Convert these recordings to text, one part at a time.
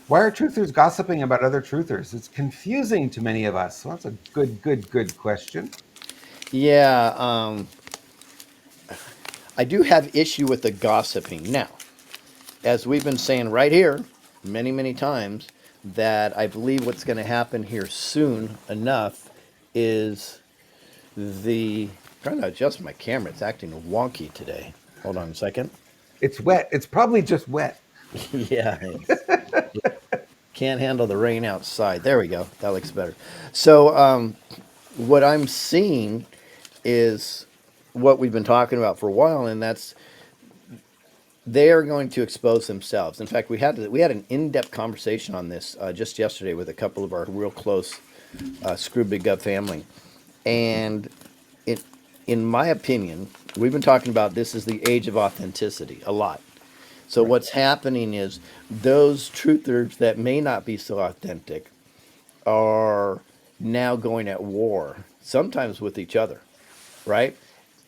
Why are truthers gossiping about other truthers? It's confusing to many of us. Well, that's a good question. Yeah, I do have issue with the gossiping. Now, as we've been saying right here many, many times, that I believe what's going to happen here soon enough is the. I'm trying to adjust my camera. It's acting wonky today. Hold on a second. It's wet. It's probably just wet. Yeah, can't handle the rain outside. There we go. That looks better. So, what I'm seeing is what we've been talking about for a while, and that's they are going to expose themselves. In fact, we had an in-depth conversation on this just yesterday with a couple of our real close Screw Big Gov family, and it, in my opinion, we've been talking about this is the age of authenticity a lot. So Right. what's happening is those truthers that may not be so authentic are now going at war, sometimes with each other, right?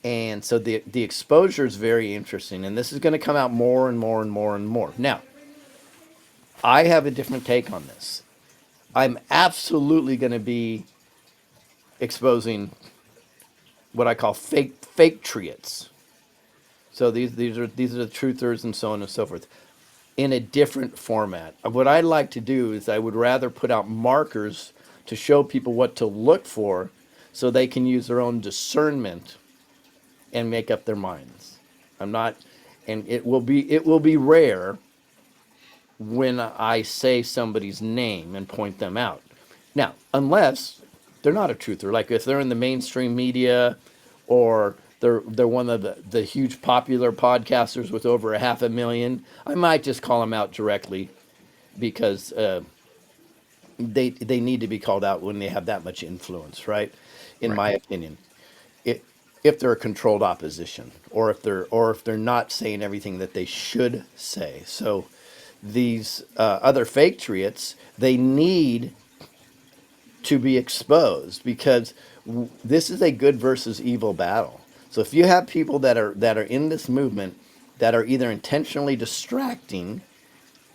And so the exposure is very interesting, and this is going to come out more and more and more and more. Now, I have a different take on this. I'm absolutely going to be exposing what I call fake triots. So these are the truthers and so on and so forth in a different format. What I like to do is I would rather put out markers to show people what to look for so they can use their own discernment and make up their minds. I'm not, and it will be rare when I say somebody's name and point them out. Now, unless they're not a truther, like if they're in the mainstream media or they're one of the huge popular podcasters with over a half a million, I might just call them out directly because they need to be called out when they have that much influence, right? In Right. my opinion, it, if they're a controlled opposition or if they're not saying everything that they should say. So these other fake triots, they need to be exposed because this is a good versus evil battle. So if you have people that are in this movement that are either intentionally distracting,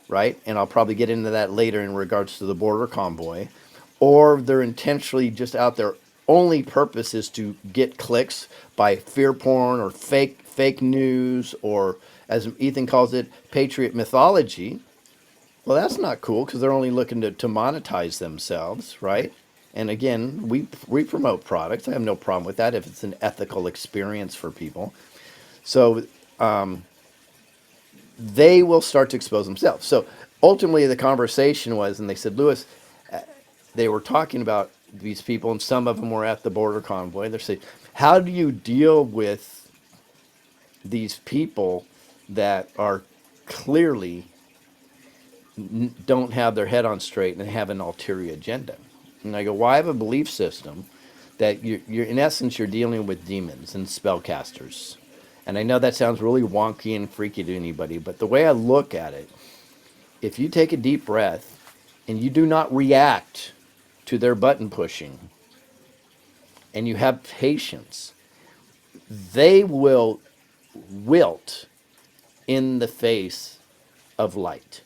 right? And I'll probably get into that later in regards to the border convoy, or they're intentionally just out there. Only purpose is to get clicks by fear porn or fake news or, as Ethan calls it, patriot mythology. Well, that's not cool because they're only looking to monetize themselves, right? And again, we promote products. I have no problem with that if it's an ethical experience for people. So they will start to expose themselves. So ultimately, the conversation was, and they said, Lewis, they were talking about these people, and some of them were at the border convoy. They're saying, how do you deal with these people that are clearly don't have their head on straight and have an ulterior agenda? And I go, well, I have a belief system that you're in essence, you're dealing with demons and spellcasters. And I know that sounds really wonky and freaky to anybody, but the way I look at it, if you take a deep breath and you do not react to their button pushing and you have patience, they will wilt in the face of light.